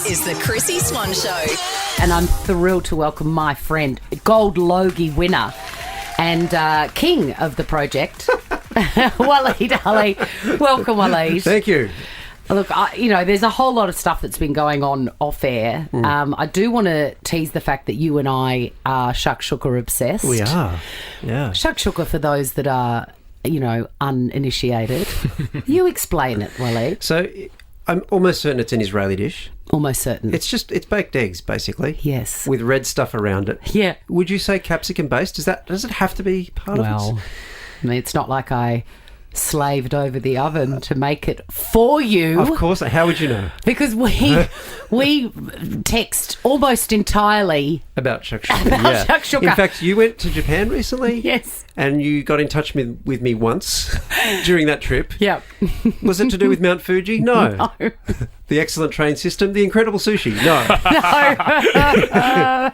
This is the Chrissy Swan Show. And I'm thrilled to welcome my friend, Gold Logie winner and king of the project, Waleed Ali. Welcome, Waleed. Thank you. Look, there's a whole lot of stuff that's been going on off air. I do want to tease the fact that you and I are shakshuka obsessed. We are, yeah. Shakshuka, for those that are, uninitiated. You explain it, Waleed. So I'm almost certain it's an Israeli dish. Almost certain. It's baked eggs, basically. Yes. With red stuff around it. Yeah. Would you say capsicum based? Does it have to be part of it? Well, I mean, it's not like I slaved over the oven to make it for you. Of course. How would you know? Because we text almost entirely about shakshuka. Shakshuka. In fact, you went to Japan recently. Yes. And you got in touch with me once during that trip. Yep. Was it to do with Mount Fuji? No. No. The excellent train system? The incredible sushi? No. No.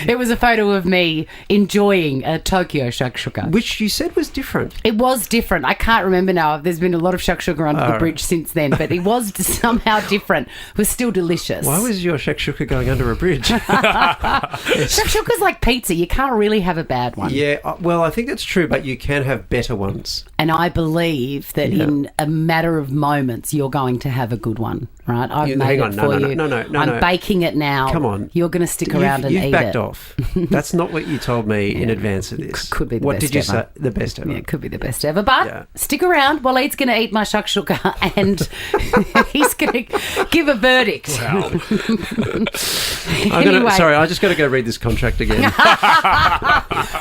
It was a photo of me enjoying a Tokyo shakshuka. Which you said was different. It was different. I can't remember now. There's been a lot of shakshuka under the bridge since then, but it was somehow different. It was still delicious. Why was your shakshuka going under a bridge? Shakshuka's like pizza. You can't really have a bad one. Yeah, well, I think that's true, but you can have better ones. And I believe that in a matter of moments, you're going to have a good one, right? I've made it for you. No. I'm baking it now. Come on. You're going to stick around and eat it. You've backed off. That's not what you told me in advance of this. Could be the what best did you ever. say? The best ever. Yeah, it could be the best ever. But stick around. Waleed's going to eat my shakshuka and he's going to give a verdict. Wow. Anyway. Sorry, I just got to go read this contract again.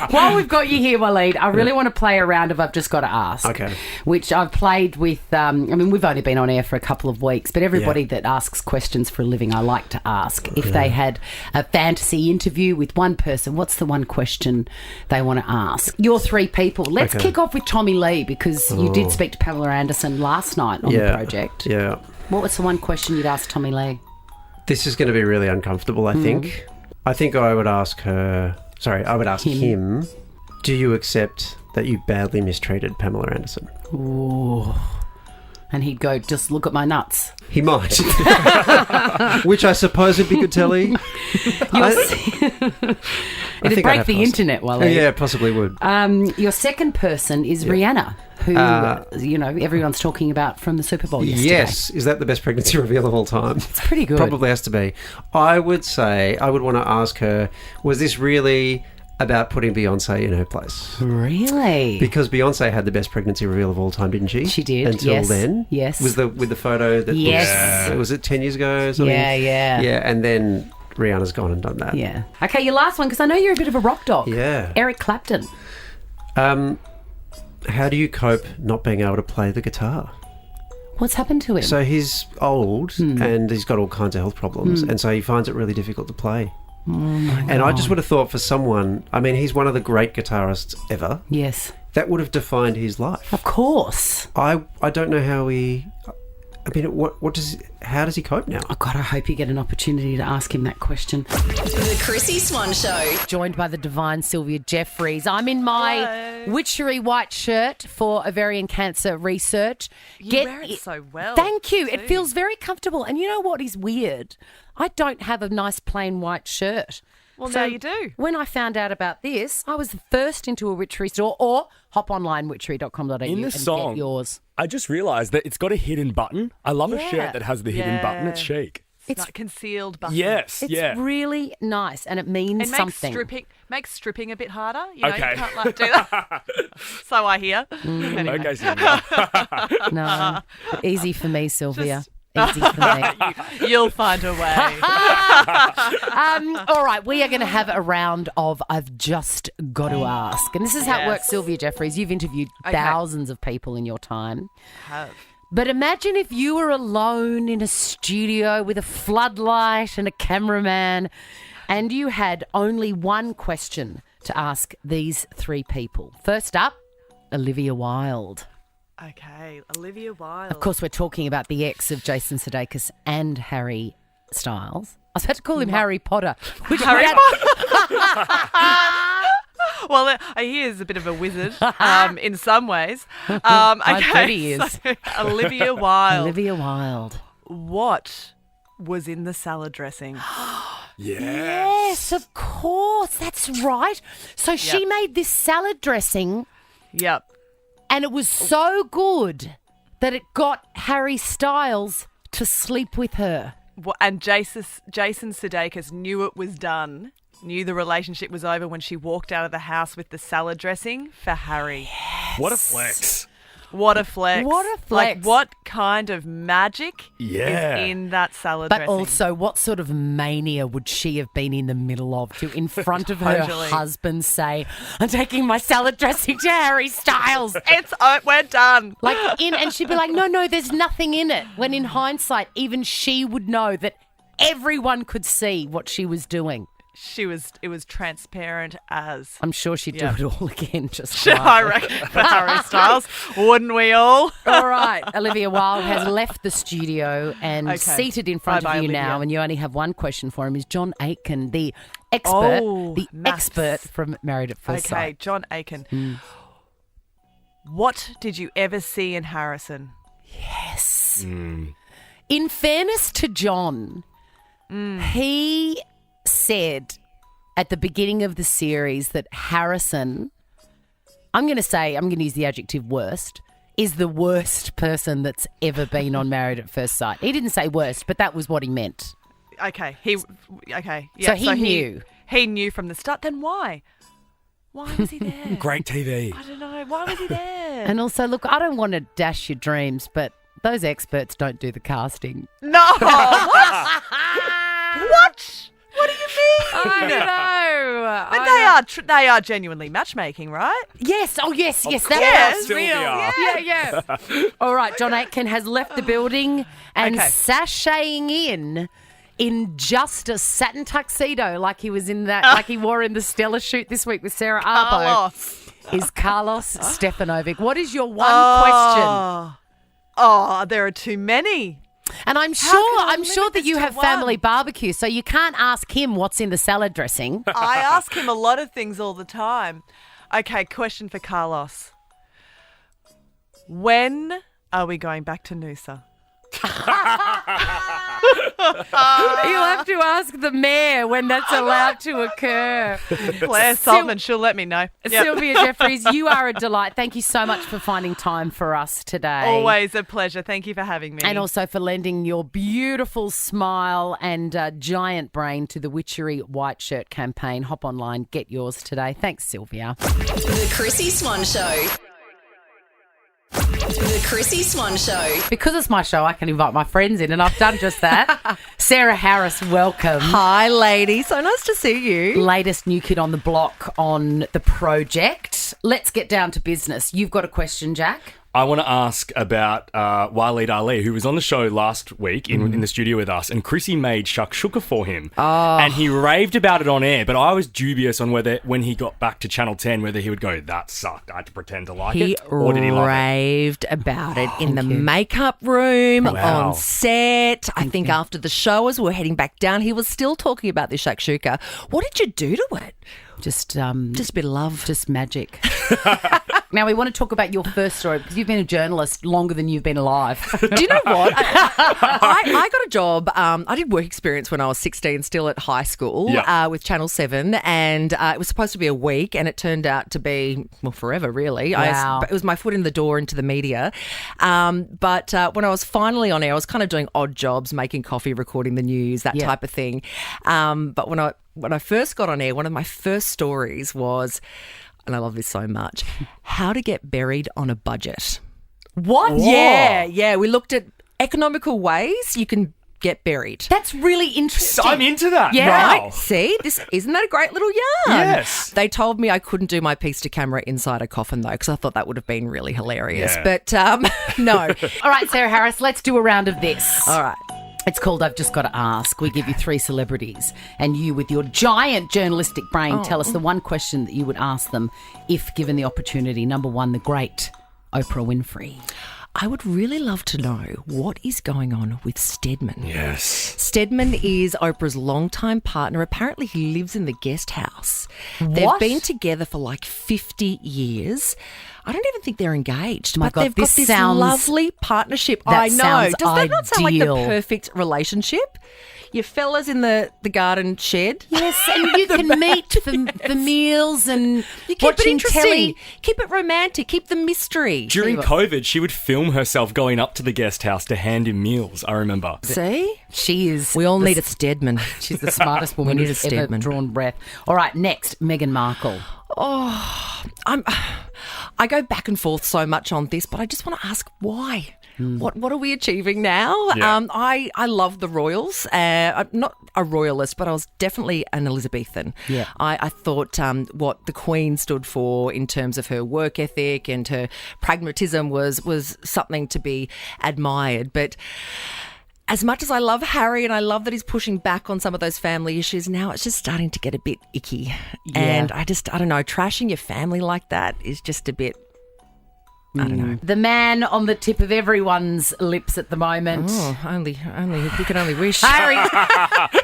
While we've got you here, Waleed, I really want to play a round of I've Just Got to Ask. Okay. Which I've played with, we've only been on air for a couple of weeks, but everybody that asks questions for a living, I like to ask. If they had a fantasy interview with one person, what's the one question they want to ask? You're three people. Let's kick off with Tommy Lee, because you did speak to Pamela Anderson last night on the project. Yeah. What was the one question you'd ask Tommy Lee? This is going to be really uncomfortable, I think. I think I would ask him, do you accept that you badly mistreated Pamela Anderson? Ooh. And he'd go, just look at my nuts. He might. Which I suppose would be good telly. It'd break the internet, Waleed. Yeah, possibly would. Your second person is Rihanna, who, everyone's talking about from the Super Bowl yesterday. Yes. Is that the best pregnancy reveal of all time? It's pretty good. Probably has to be. I would say, I would want to ask her, was this really about putting Beyonce in her place? Really? Because Beyonce had the best pregnancy reveal of all time, didn't she? She did. Until then. Yes. With the photo that was it 10 years ago or something? Yeah. Yeah, and then Rihanna's gone and done that. Yeah. Okay, your last one, because I know you're a bit of a rock dog. Yeah. Eric Clapton. How do you cope not being able to play the guitar? What's happened to him? So he's old and he's got all kinds of health problems, and so he finds it really difficult to play. Oh my God. And I just would have thought for someone, I mean, he's one of the great guitarists ever. Yes. That would have defined his life. Of course. I don't know how he... I mean, how does he cope now? Oh God, I hope you get an opportunity to ask him that question. The Chrissy Swan Show. Joined by the divine Sylvia Jeffries. I'm in my witchery white shirt for ovarian cancer research. You wear it so well. Thank you. Too. It feels very comfortable. And you know what is weird? I don't have a nice plain white shirt. Well, now you do. When I found out about this, I was the first into a witchery store, or hop online witchery.com.au In the and song, get yours. I just realised that it's got a hidden button. I love a shirt that has the hidden button. It's chic. It's like concealed button. Yes, It's really nice, and it means something. Makes stripping a bit harder. You know, you can't do that. So I hear. Anyway. Okay, Sylvia. No, easy for me, Sylvia. Easy for me. You'll find a way. All right, we are going to have a round of I've Just Got to Ask. And this is how it works, Sylvia Jeffries. You've interviewed thousands of people in your time. But imagine if you were alone in a studio with a floodlight and a cameraman, and you had only one question to ask these three people. First up, Olivia Wilde. Okay, Olivia Wilde. Of course, we're talking about the ex of Jason Sudeikis and Harry Styles. I was about to call him Harry Potter. Harry Potter? Well, he is a bit of a wizard in some ways. I bet he is. So, Olivia Wilde. Olivia Wilde. What was in the salad dressing. Yes, of course. That's right. So she made this salad dressing. Yep. And it was so good that it got Harry Styles to sleep with her. And Jason Sudeikis knew it was done, knew the relationship was over when she walked out of the house with the salad dressing for Harry. What a flex. What a flex. What a flex. Like, what kind of magic is in that salad But dressing? also, what sort of mania would she have been in the middle of to, in front of her Totally. husband, say, I'm taking my salad dressing to Harry Styles? We're done. And she'd be like, no, there's nothing in it. When in hindsight, even she would know that everyone could see what she was doing. It was transparent as. I'm sure she'd do it all again. Just I reckon for Harry Styles, wouldn't we all? All right, Olivia Wilde has left the studio and Okay. seated in front Bye-bye, of you now, Olivia. and you only have one question for him. Is John Aitken, the expert, maths. expert from Married at First Okay, Sight? John Aiken. What did you ever see in Harrison? Yes. In fairness to John, he said at the beginning of the series that Harrison, I'm going to use the adjective worst, is the worst person that's ever been on Married at First Sight. He didn't say worst, but that was what he meant. Okay, yeah. So he knew. He knew from the start. Then why? Why was he there? Great TV. I don't know. Why was he there? And also, look, I don't want to dash your dreams, but those experts don't do the casting. No. What? What? What do you mean? I know. But they are genuinely matchmaking, right? Yes. Oh, yes. That course. was real. Sylvia. Yeah. All right. John Aitken has left the building and Okay. sashaying in just a satin tuxedo like he was in that, like he wore in the Stella shoot this week with Sarah Arbo, Carlos. is Carlos Stefanovic. What is your one question? Oh, there are too many. And I'm can I sure limit that this you to have one? family barbecue, so you can't ask him what's in the salad dressing. I ask him a lot of things all the time. Okay, question for Carlos. When are we going back to Noosa? You'll have to ask the mayor when that's allowed to occur. Claire Saltman, she'll let me know. Yep. Sylvia Jeffries, you are a delight. Thank you so much for finding time for us today. Always a pleasure. Thank you for having me. And also for lending your beautiful smile and giant brain to the Witchery White Shirt campaign. Hop online, get yours today. Thanks, Sylvia. The Chrissy Swan Show. The Chrissy Swan Show. Because it's my show, I can invite my friends in, and I've done just that. Sarah Harris, welcome. Hi, ladies. So nice to see you. Latest new kid on the block on the project. Let's get down to business. You've got a question, Jack? I want to ask about Waleed Ali, who was on the show last week in the studio with us, and Chrissy made shakshuka for him. Oh. And he raved about it on air, but I was dubious on whether, when he got back to Channel 10, whether he would go, that sucked, I had to pretend to like He it, or did he love it? raved about it in the makeup room, Wow. on set. I think after the show, as we were heading back down, he was still talking about this shakshuka. What did you do to it? Just a bit of love. Just magic. Now, we want to talk about your first story because you've been a journalist longer than you've been alive. Do you know what? I got a job. I did work experience when I was 16, still at high school, Yeah. with Channel 7, and it was supposed to be a week, and it turned out to be, well, forever, really. Wow. It was my foot in the door into the media. But when I was finally on air, I was kind of doing odd jobs, making coffee, recording the news, that type of thing. But when I first got on air, one of my first stories was, and I love this so much, how to get buried on a budget. What? Whoa. Yeah. We looked at economical ways you can get buried. That's really interesting. I'm into that. Yeah. Wow. Right? See, isn't that a great little yarn? Yes. They told me I couldn't do my piece to camera inside a coffin though, because I thought that would have been really hilarious. Yeah. But no. All right, Sarah Harris, let's do a round of this. All right. It's called I've Just Got to Ask. We give you 3 celebrities, and you, with your giant journalistic brain, tell us the one question that you would ask them if given the opportunity. Number 1, the great Oprah Winfrey. I would really love to know what is going on with Stedman. Yes. Stedman is Oprah's longtime partner. Apparently, he lives in the guest house. What? They've been together for like 50 years. I don't even think they're engaged. My but God, they've got this this sounds- lovely partnership. that I know. sounds Does that not sound like the ideal. perfect relationship? Your fellas in the garden shed. Yes, and you can meet for meals and You keep it watching interesting. telly. Keep it romantic. Keep the mystery. During COVID, she would film herself going up to the guest house to hand him meals, I remember. See? She is. We all need a Stedman. She's the smartest woman We need a who's ever Stedman. drawn breath. All right, next, Meghan Markle. I go back and forth so much on this, but I just want to ask why. What are we achieving now? Yeah. I love the royals. I'm not a royalist, but I was definitely an Elizabethan. Yeah. I thought what the Queen stood for in terms of her work ethic and her pragmatism was something to be admired. But as much as I love Harry and I love that he's pushing back on some of those family issues, now it's just starting to get a bit icky. Yeah. And I don't know, trashing your family like that is just a bit, I don't know. The man on the tip of everyone's lips at the moment. Oh, only we can only wish. Harry,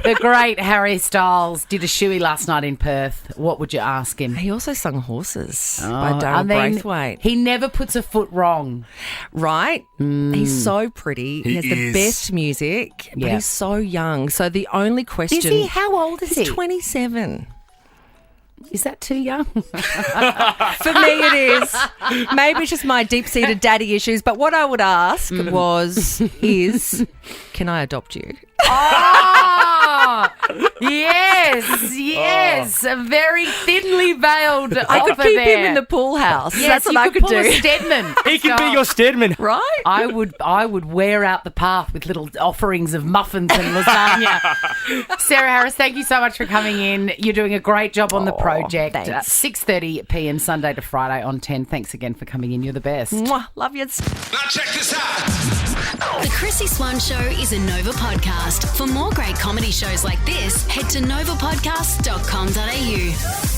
the great Harry Styles did a shoey last night in Perth. What would you ask him? He also sung Horses by Daryl Braithwaite. He never puts a foot wrong. Right? He's so pretty. He has the is. best music, but Yeah. he's so young. So the only question... Is he? How old is He's he? 27. Is that too young? For me, it is. Maybe it's just my deep-seated daddy issues. But what I would ask is, can I adopt you? Oh, yes. A very thinly veiled I could offer keep there. him in the pool house. Yes, That's what you I could could pull do. a Stedman. He could be your Stedman. Right? I would wear out the path with little offerings of muffins and lasagna. Sarah Harris, thank you so much for coming in. You're doing a great job on the project. thanks. 6:30 p.m. Sunday to Friday on 10. Thanks again for coming in. You're the best. Mwah, love you. Now check this out. The Chrissy Swan Show is a Nova podcast. For more great comedy shows like this, head to novapodcast.com.au.